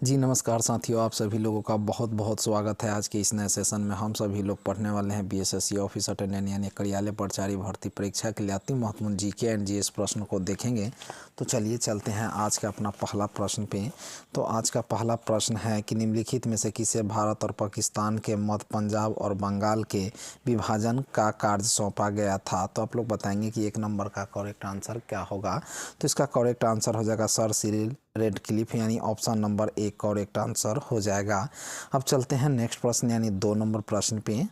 जी नमस्कार साथियों, आप सभी लोगों का बहुत बहुत स्वागत है। आज के इस नए सेशन में हम सभी लोग पढ़ने वाले हैं बीएसएससी ऑफिस अटेंडेंट यानी कार्यालय परिचारी भर्ती परीक्षा के लिए अति महत्वपूर्ण जीके एंड जीएस प्रश्न को देखेंगे। तो चलिए चलते हैं आज का अपना पहला प्रश्न पे। तो आज का पहला प्रश्न है कि निम्नलिखित में से किसे भारत और पाकिस्तान के मध्य पंजाब और बंगाल के विभाजन का कार्य सौंपा गया था। तो आप लोग बताएंगे कि 1 नंबर का करेक्ट आंसर क्या होगा। तो इसका करेक्ट आंसर हो जाएगा सर सिरिल रेडक्लिफ यानी ऑप्शन नंबर 1 करेक्ट आंसर हो जाएगा। अब चलते हैं नेक्स्ट प्रश्न यानी 2 नंबर प्रश्न पे।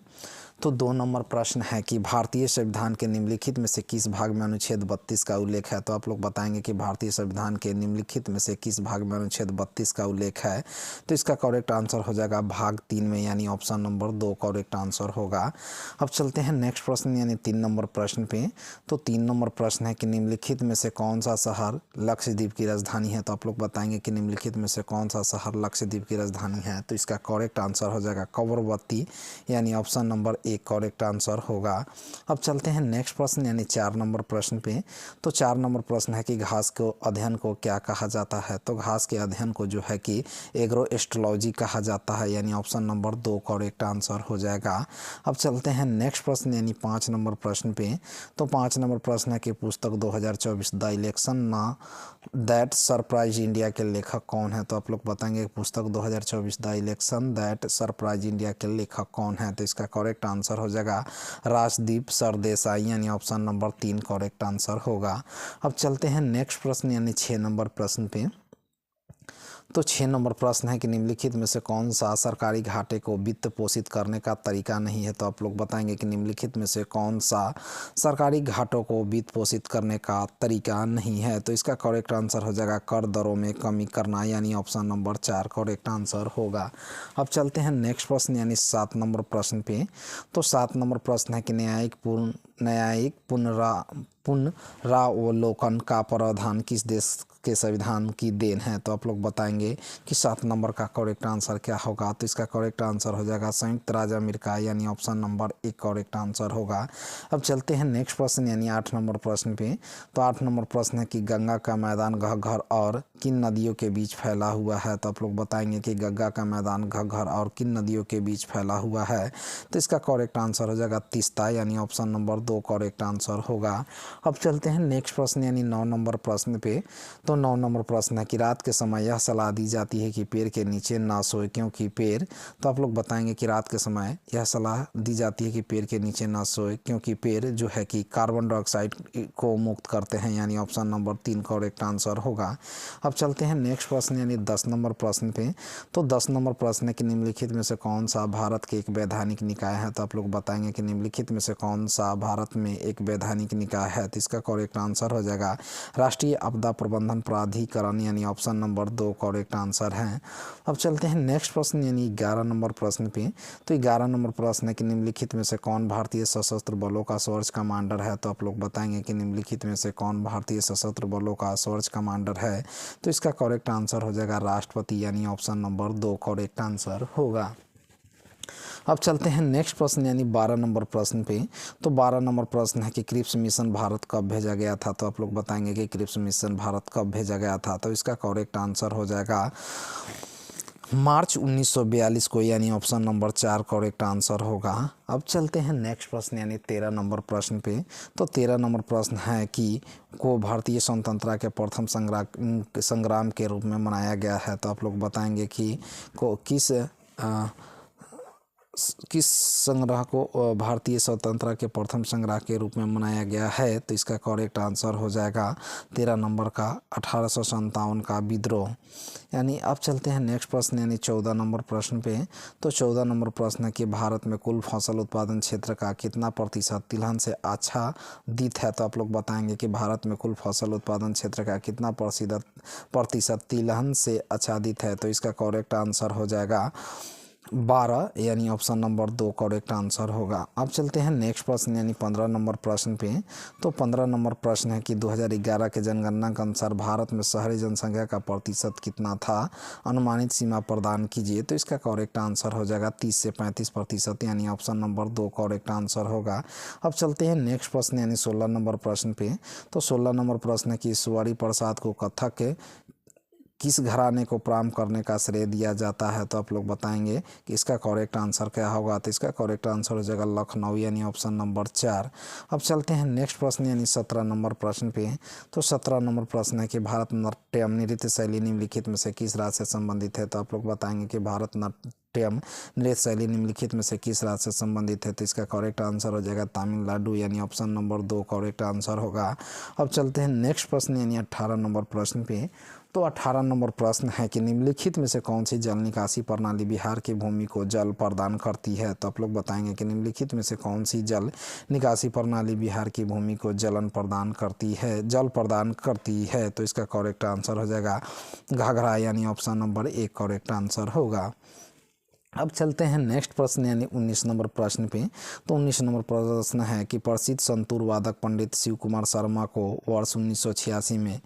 तो 2 नंबर प्रश्न है कि भारतीय संविधान के निम्नलिखित में से किस भाग में अनुच्छेद 32 का उल्लेख है। तो आप लोग बताएंगे कि भारतीय संविधान के निम्नलिखित में से किस भाग में अनुच्छेद 32 का उल्लेख है। तो इसका करेक्ट आंसर हो जाएगा भाग 3 में यानी ऑप्शन नंबर 2 करेक्ट आंसर होगा। अब चलते हैं नेक्स्ट प्रश्न यानी 3 नंबर प्रश्न पे। तो 3 नंबर प्रश्न है कि निम्नलिखित में से कौन सा शहर लक्षद्वीप की राजधानी है। तो आप लोग बताएंगे कि निम्नलिखित में से कौन सा शहर लक्षद्वीप की राजधानी है। तो इसका करेक्ट आंसर हो जाएगा कवरवती यानी ऑप्शन नंबर 1 करेक्ट आंसर होगा। अब चलते हैं नेक्स्ट प्रश्न यानी 4 नंबर प्रश्न पे। तो 4 नंबर प्रश्न है कि घास को अध्ययन को क्या कहा जाता है। तो घास के अध्ययन को जो है कि एग्रोएस्ट्रोलॉजी कहा जाता है यानी ऑप्शन नंबर 2 करेक्ट आंसर हो जाएगा। अब चलते हैं नेक्स्ट प्रश्न यानी 5 नंबर प्रश्न पे। तो 5 नंबर प्रश्न है कि पुस्तक 2024 द इलेक्शन ना दैट सरप्राइज इंडिया के लेखक कौन है। तो आप लोग बताएंगे कि पुस्तक 2024 the election that surprise India के लेखक कौन है। तो इसका करेक्ट आंसर हो जाएगा राजदीप सरदेसाई यानी ऑप्शन नंबर 3 करेक्ट आंसर होगा। अब चलते हैं नेक्स्ट प्रश्न यानी 6 नंबर प्रश्न पे। तो 6 नंबर प्रश्न है कि निम्नलिखित में से कौन सा सरकारी घाटे को वित्त पोषित करने का तरीका नहीं है। तो आप लोग बताएंगे कि निम्नलिखित में से कौन सा सरकारी घाटों को वित्त पोषित करने का तरीका नहीं है। तो इसका करेक्ट आंसर हो जाएगा कर दरों में कमी करना यानी ऑप्शन नंबर 4 करेक्ट आंसर होगा। अब चलते हैं नेक्स्ट प्रश्न यानी 7 नंबर प्रश्न पे। तो 7 नंबर प्रश्न है कि न्यायिक पुनरावलोकन का प्रावधान किस देश के संविधान की देन है। तो आप लोग बताएंगे कि 7 नंबर का करेक्ट आंसर क्या होगा। तो इसका करेक्ट आंसर हो जाएगा संयुक्त राज्य अमेरिका यानी ऑप्शन नंबर 1 करेक्ट आंसर होगा। अब चलते हैं नेक्स्ट प्रश्न यानी 8 नंबर प्रश्न पे। तो 8 नंबर प्रश्न है कि गंगा का मैदान घग्गर और किन नदियों के बीच फैला हुआ है। तो आप लोग बताएंगे कि गंगा का मैदान घग्गर और किन नदियों के बीच फैला हुआ है। तो इसका करेक्ट आंसर हो जाएगा तीस्ता यानी ऑप्शन नंबर 2 करेक्ट आंसर होगा। अब चलते हैं नेक्स्ट प्रश्न यानी 9 नंबर प्रश्न पे। तो 9 नंबर प्रश्न है कि रात के समय यह सलाह दी जाती है कि पेड़ के नीचे ना सोए क्योंकि पेड़। तो आप लोग बताएंगे कि रात के समय यह सलाह दी जाती है कि पेड़ के नीचे ना सोए क्योंकि पेड़ जो है कि कार्बन डाइऑक्साइड को मुक्त करते हैं यानी ऑप्शन नंबर 3 करेक्ट आंसर होगा। अब चलते हैं नेक्स्ट प्रश्न यानी 10 नंबर प्रश्न पे। तो 10 नंबर प्रश्न है कि निम्नलिखित में से कौन सा भारत के एक वैधानिक निकाय है। तो आप लोग बताएंगे कि निम्नलिखित में से कौन सा भारत में एक वैधानिक निकाय है। तो इसका करेक्ट आंसर हो जाएगा राष्ट्रीय आपदा प्रबंधन प्राधिकरण यानी ऑप्शन नंबर 2 करेक्ट आंसर है। अब चलते हैं नेक्स्ट प्रश्न यानी 11 नंबर प्रश्न पे। तो 11 नंबर प्रश्न है कि निम्नलिखित में से कौन भारतीय सशस्त्र बलों का सर्च कमांडर है। तो आप लोग बताएंगे कि निम्नलिखित में से कौन भारतीय सशस्त्र बलों का सर्च कमांडर है। तो इसका करेक्ट आंसर हो जाएगा राष्ट्रपति यानी ऑप्शन नंबर 2 करेक्ट आंसर होगा। अब चलते हैं नेक्स्ट प्रश्न यानी 12 नंबर प्रश्न पे। तो 12 नंबर प्रश्न है कि क्रिप्स मिशन भारत कब भेजा गया था। तो आप लोग बताएंगे कि क्रिप्स मिशन भारत कब भेजा गया था। तो इसका करेक्ट आंसर हो जाएगा मार्च 1942 को यानी ऑप्शन नंबर 4 करेक्ट आंसर होगा। अब चलते हैं नेक्स्ट प्रश्न यानी 13 नंबर प्रश्न पे। तो 13 नंबर प्रश्न है कि को भारतीय स्वतंत्रता के प्रथम संग्राम के रूप में मनाया गया है। तो आप लोग बताएंगे कि को किस संग्रह को भारतीय स्वतंत्रता के प्रथम संग्रह के रूप में मनाया गया है। तो इसका करेक्ट आंसर हो जाएगा 13 नंबर का 1857 का विद्रोह यानी। अब चलते हैं नेक्स्ट प्रश्न यानी 14 नंबर प्रश्न पे। तो 14 नंबर प्रश्न है कि भारत में कुल फसल उत्पादन क्षेत्र का कितना प्रतिशत तिलहन से आच्छादित है। तो आप लोग बताएंगे कि भारत में कुल फसल उत्पादन क्षेत्र का कितना प्रतिशत तिलहन से आच्छादित है। तो इसका करेक्ट आंसर हो जाएगा 12 यानी ऑप्शन नंबर 2 करेक्ट आंसर होगा। अब चलते हैं नेक्स्ट प्रश्न यानी 15 नंबर प्रश्न पे। तो 15 नंबर प्रश्न है कि 2011 के जनगणना के अनुसार भारत में शहरी जनसंख्या का प्रतिशत कितना था, अनुमानित सीमा प्रदान कीजिए। तो इसका करेक्ट आंसर हो जाएगा 30 से 35% यानी ऑप्शन नंबर 2 करेक्ट आंसर होगा। अब चलते हैं नेक्स्ट प्रश्न यानी 16 नंबर प्रश्न पे। तो 16 नंबर प्रश्न है कि ईश्वरी प्रसाद को कथक किस घराने को प्रारंभ करने का श्रेय दिया जाता है? तो आप लोग बताएंगे कि इसका करेक्ट आंसर क्या होगा। तो इसका करेक्ट आंसर हो जाएगा लखनऊ, यानी ऑप्शन नंबर 4। अब चलते हैं नेक्स्ट प्रश्न यानी 17 नंबर प्रश्न पे। तो 17 नंबर प्रश्न है कि भारतनाट्यम नृत्य शैली निम्नलिखित में से किस राज्य से संबंधित है? तो आप लोग बताएंगे कि भारतनाट्यम नृत्य शैली निम्नलिखित में से किस राज्य से संबंधित है? तो इसका करेक्ट आंसर हो जाएगा तमिलनाडु, यानी ऑप्शन नंबर 2 करेक्ट आंसर होगा। अब चलते हैं नेक्स्ट प्रश्न यानी 18 नंबर प्रश्न पे। तो 18 नंबर प्रश्न है कि निम्नलिखित में से कौन सी जल निकासी प्रणाली बिहार की भूमि को जल प्रदान करती है? तो आप लोग बताएंगे कि निम्नलिखित में से कौन सी जल निकासी प्रणाली बिहार की भूमि को जल प्रदान करती है। तो इसका करेक्ट आंसर हो जाएगा घाघरा, यानी ऑप्शन नंबर 1 करेक्ट आंसर होगा। अब चलते हैं नेक्स्ट प्रश्न यानी 19 नंबर प्रश्न पे। तो 19 नंबर प्रश्न है कि प्रसिद्ध संतूर वादक पंडित शिव कुमार शर्मा को वर्ष 1986 में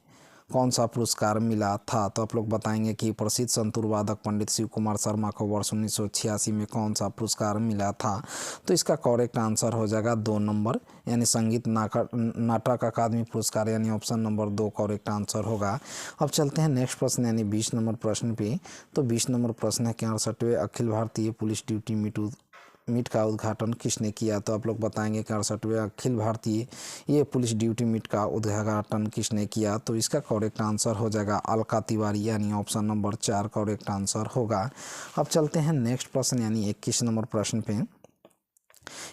कौन सा पुरस्कार मिला था? तो आप लोग बताएंगे कि प्रसिद्ध संतूर वादक पंडित शिव कुमार शर्मा को वर्ष 1986 में कौन सा पुरस्कार मिला था? तो इसका करेक्ट आंसर हो जाएगा 2 नंबर, यानी संगीत नाटक अकादमी पुरस्कार, यानी ऑप्शन नंबर 2 करेक्ट आंसर होगा। अब चलते हैं नेक्स्ट प्रश्न यानी 20 नंबर प्रश्न पे। तो 20 नंबर प्रश्न है कि 68वें Akhil Bharatiya police duty meet का उद्घाटन किसने किया? तो आप लोग बताएंगे कि 68वें अखिल भारतीय ये पुलिस ड्यूटी मीट का उद्घाटन किसने किया? तो इसका करेक्ट आंसर हो जाएगा अलका तिवारी, यानी ऑप्शन नंबर 4 करेक्ट आंसर होगा। अब चलते हैं नेक्स्ट प्रश्न यानी 21 नंबर प्रश्न पे।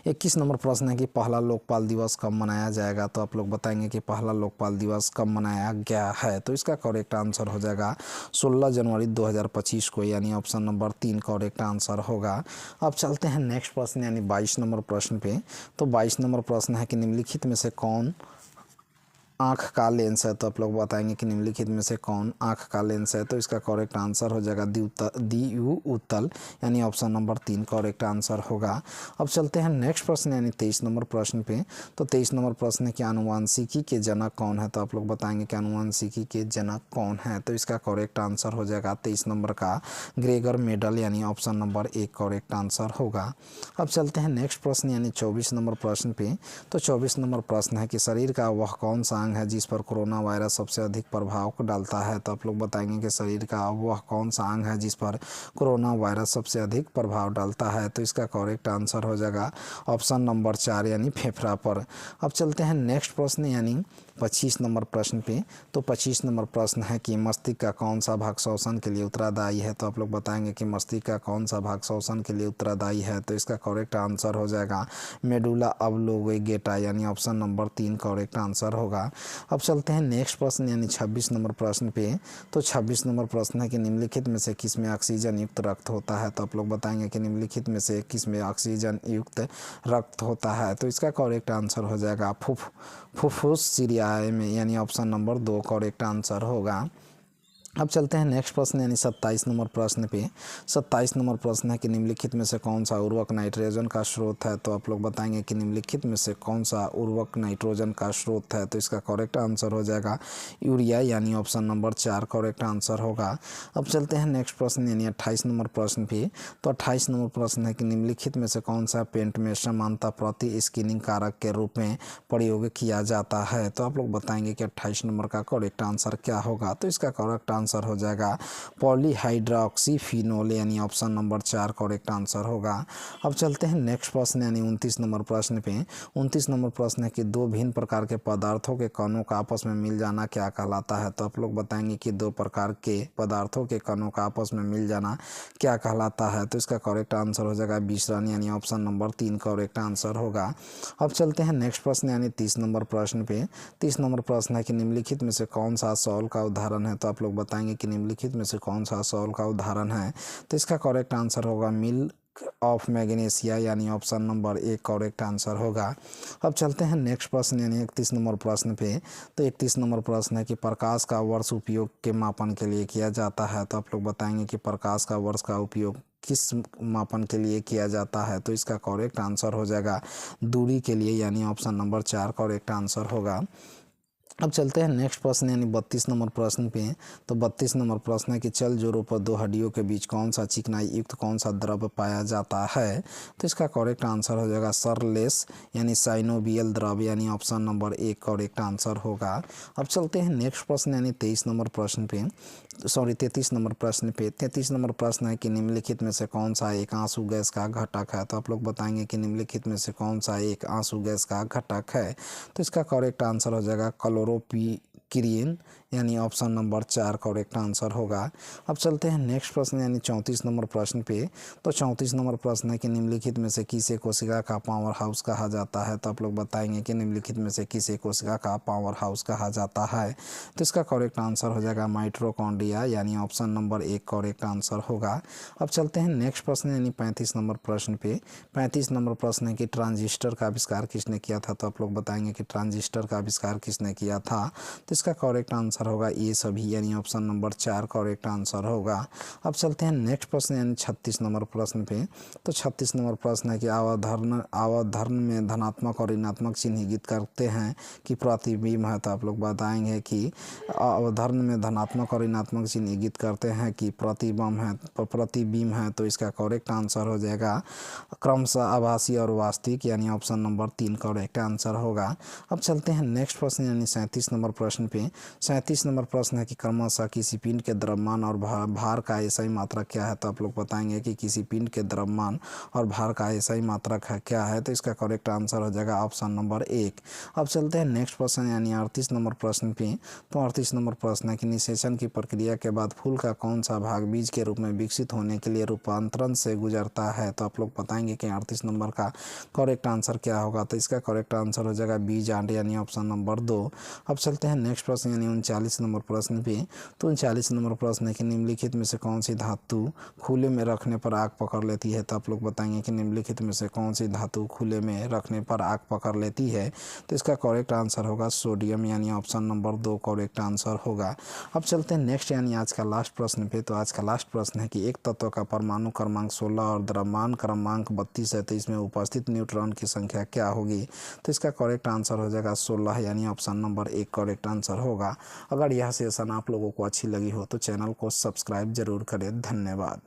21 नंबर प्रश्न है कि पहला लोकपाल दिवस कब मनाया जाएगा? तो आप लोग बताएंगे कि पहला लोकपाल दिवस कब मनाया गया है? तो इसका करेक्ट आंसर हो जाएगा 16 जनवरी 2025 को, यानी ऑप्शन नंबर 3 करेक्ट आंसर होगा। अब चलते हैं नेक्स्ट प्रश्न यानी 22 नंबर प्रश्न पे। तो 22 नंबर प्रश्न है कि निम्नलिखित में से कौन आँख का लेंस है? तो आप लोग बताएंगे कि निम्नलिखित में से कौन आँख का लेंस है? तो इसका करेक्ट आंसर हो जाएगा द्विउतल, यानी ऑप्शन नंबर 3 करेक्ट आंसर होगा। अब चलते हैं नेक्स्ट प्रश्न यानी 23 नंबर प्रश्न पे। तो 23 नंबर प्रश्न है कि आनुवांशिकी के जनक कौन है? तो आप लोग बताएंगे कि आनुवांशिकी के जनक कौन है? तो इसका करेक्ट आंसर हो जाएगा 23 नंबर का ग्रेगर मेडल, यानी ऑप्शन नंबर 1 करेक्ट आंसर होगा। अब चलते हैं नेक्स्ट प्रश्न यानी 24 नंबर प्रश्न पे। तो 24 नंबर प्रश्न है कि शरीर का वह कौन सा है जिस पर कोरोना वायरस सबसे अधिक प्रभाव डालता है? तो आप लोग बताएंगे कि शरीर का वह कौन सा अंग है जिस पर कोरोना वायरस सबसे अधिक प्रभाव डालता है? तो इसका करेक्ट आंसर हो जाएगा ऑप्शन नंबर 4 यानी फेफड़ा पर। अब चलते हैं नेक्स्ट प्रश्न यानी 25 नंबर प्रश्न पे। तो 25 नंबर प्रश्न है कि मस्तिष्क का कौन सा भाग श्वसन के लिए उत्तरदायी है? तो आप लोग बताएंगे कि मस्तिष्क का कौन सा भाग श्वसन के लिए उत्तरदायी है? तो इसका करेक्ट आंसर हो जाएगा मेडुला ऑब्लोंगेटा, यानी ऑप्शन नंबर 3 करेक्ट आंसर होगा। अब चलते हैं नेक्स्ट प्रश्न यानी 26 नंबर प्रश्न पे। तो 26 नंबर प्रश्न है कि निम्नलिखित में से किस में ऑक्सीजन युक्त रक्त होता है? तो आप लोग बताएंगे कि निम्नलिखित में से किस में ऑक्सीजन युक्त रक्त होता है? तो इसका करेक्ट आंसर हो जाएगा फुफ्फुस सिरियाए में, यानी ऑप्शन नंबर 2 करेक्ट आंसर होगा। अब चलते हैं नेक्स्ट प्रश्न यानी 27 नंबर प्रश्न पे। 27 नंबर प्रश्न है कि निम्नलिखित में से कौन सा उर्वरक नाइट्रोजन का स्रोत है? तो आप लोग बताएंगे कि निम्नलिखित में से कौन सा उर्वरक नाइट्रोजन का स्रोत है? तो इसका करेक्ट आंसर हो जाएगा यूरिया, यानी ऑप्शन नंबर 4 करेक्ट आंसर होगा। अब चलते हैं नेक्स्ट प्रश्न यानी 28 नंबर प्रश्न पे। तो 28 नंबर प्रश्न है कि निम्नलिखित में से कौन सा पेंट में समानता प्रति स्कैनिंग कारक के रूप में प्रयोग किया जाता है? तो आप लोग बताएंगे कि 28 नंबर का करेक्ट आंसर क्या होगा? तो इसका करेक्ट आंसर हो जाएगा पॉलीहाइड्रोक्सीफिनोल, यानी ऑप्शन नंबर 4 करेक्ट आंसर होगा। अब चलते हैं नेक्स्ट प्रश्न यानी 29 नंबर प्रश्न पे। 29 नंबर प्रश्न है कि दो भिन्न प्रकार के पदार्थों के कणों का आपस में मिल जाना क्या कहलाता है? तो आप लोग बताएंगे कि दो प्रकार के पदार्थों के कणों का आपस में मिल जाना क्या कहलाता है? तो इसका करेक्ट आंसर हो जाएगा विसरण, यानी ऑप्शन नंबर 3 करेक्ट आंसर होगा। अब चलते हैं नेक्स्ट प्रश्न यानी 30 नंबर प्रश्न पे। 30 नंबर प्रश्न है कि निम्नलिखित में से कौन सा सॉल का उदाहरण है? तो आप लोग बताएंगे कि निम्नलिखित में से कौन सा सॉल का उदाहरण है? तो इसका करेक्ट आंसर होगा मिल्क ऑफ मैग्नीशिया, यानी ऑप्शन नंबर 1 करेक्ट आंसर होगा। अब चलते हैं नेक्स्ट प्रश्न यानी 31 नंबर प्रश्न पे। तो 31 नंबर प्रश्न है कि प्रकाश का वर्ष उपयोग के मापन के लिए किया जाता है? तो आप लोग बताएंगे कि प्रकाश का वर्ष का उपयोग किस मापन के लिए किया जाता है? तो इसका करेक्ट आंसर हो जाएगा दूरी के लिए, यानी ऑप्शन नंबर 4 करेक्ट आंसर होगा। अब चलते हैं नेक्स्ट प्रश्न यानी 32 नंबर प्रश्न पे। तो 32 नंबर प्रश्न है कि चल जोरों पर दो हड्डियों के बीच कौन सा चिकनाई युक्त कौन सा द्रव्य पाया जाता है? तो इसका करेक्ट आंसर हो जाएगा सरलेस, यानी साइनोवियल द्रव्य, यानी ऑप्शन नंबर 1 करेक्ट आंसर होगा। अब चलते हैं नेक्स्ट प्रश्न यानी 23 नंबर प्रश्न पे। 33 नंबर प्रश्न पे 33 नंबर प्रश्न है कि निम्नलिखित में से कौन सा एक आंसू गैस का घटक है। तो आप लोग बताएंगे कि निम्नलिखित में से कौन सा एक आंसू गैस का घटक है। तो इसका करेक्ट आंसर हो जाएगा क्लोरोपीक्रिन, यानी ऑप्शन नंबर 4 करेक्ट आंसर होगा। अब चलते हैं नेक्स्ट प्रश्न यानी 34 नंबर प्रश्न पे। तो 34 नंबर प्रश्न है कि निम्नलिखित में से किसे कोशिका का पावर हाउस कहा जाता है। तो आप लोग बताएंगे कि निम्नलिखित में से किसे कोशिका का पावर हाउस कहा जाता है। तो इसका करेक्ट आंसर हो जाएगा माइटोकॉन्ड्रिया, यानी ऑप्शन नंबर 1 करेक्ट आंसर होगा। अब चलते हैं नेक्स्ट प्रश्न यानी 35 नंबर प्रश्न पे। 35 नंबर प्रश्न है कि ट्रांजिस्टर का आविष्कार किसने किया था। तो आप लोग बताएंगे कि ट्रांजिस्टर का आविष्कार किसने किया था। तो इसका करेक्ट आंसर होगा ये सभी, यानी ऑप्शन नंबर 4 करेक्ट आंसर होगा। अब चलते हैं नेक्स्ट प्रश्न यानी 36 नंबर प्रश्न पे। तो 36 नंबर प्रश्न है कि अवधारण में धनात्मक और ऋणात्मक चिन्ह इंगित करते हैं कि प्रतिबिंब है। तो आप लोग बताएंगे कि अवधारण में धनात्मक और ऋणात्मक चिन्ह इंगित करते हैं कि प्रतिबिंब है। तो इसका करेक्ट आंसर हो जाएगा क्रमशः आभासी और वास्तविक, यानी ऑप्शन नंबर 3 करेक्ट आंसर होगा। अब चलते हैं नेक्स्ट प्रश्न यानी 37 नंबर प्रश्न पे। 37 नंबर प्रश्न है कि क्रमशः किसी पिंड के द्रव्यमान और भार का ऐसा ही मात्रक क्या है। तो आप लोग बताएंगे कि किसी पिंड के द्रव्यमान और भार का ऐसा ही मात्रक है क्या है। तो इसका करेक्ट आंसर हो जाएगा ऑप्शन नंबर 1। अब चलते हैं नेक्स्ट प्रश्न यानी 38 नंबर प्रश्न पे। तो 38 नंबर प्रश्न है कि निषेचन की प्रक्रिया के बाद फूल का कौन सा भाग बीज के रूप में विकसित होने के लिए रूपांतरण से गुजरता है। तो आप लोग बताएंगे कि 38 नंबर का करेक्ट आंसर क्या होगा। तो इसका करेक्ट आंसर हो जाएगा बीज आंड, यानी ऑप्शन नंबर 2। अब चलते हैं नेक्स्ट प्रश्न यानी 39 नंबर प्रश्न पे। तो 39 नंबर प्रश्न है कि निम्नलिखित में से कौन सी धातु खुले में रखने पर आग पकड़ लेती है। तो आप लोग बताएंगे कि निम्नलिखित में से कौन सी धातु खुले में रखने पर आग पकड़ लेती है। तो इसका करेक्ट आंसर होगा सोडियम, यानी ऑप्शन नंबर 2 करेक्ट आंसर होगा। अब चलते हैं नेक्स्ट यानी आज का लास्ट प्रश्न पे। तो आज का लास्ट प्रश्न है कि एक तत्व का परमाणु क्रमांक 16 और द्रव्यमान क्रमांक 32 है, तो इसमें उपस्थित न्यूट्रॉन की संख्या क्या होगी। तो इसका करेक्ट आंसर हो जाएगा 16, यानी ऑप्शन नंबर 1 करेक्ट आंसर होगा। अगर यह सेशन आप लोगों को अच्छी लगी हो तो चैनल को सब्सक्राइब जरूर करें। धन्यवाद।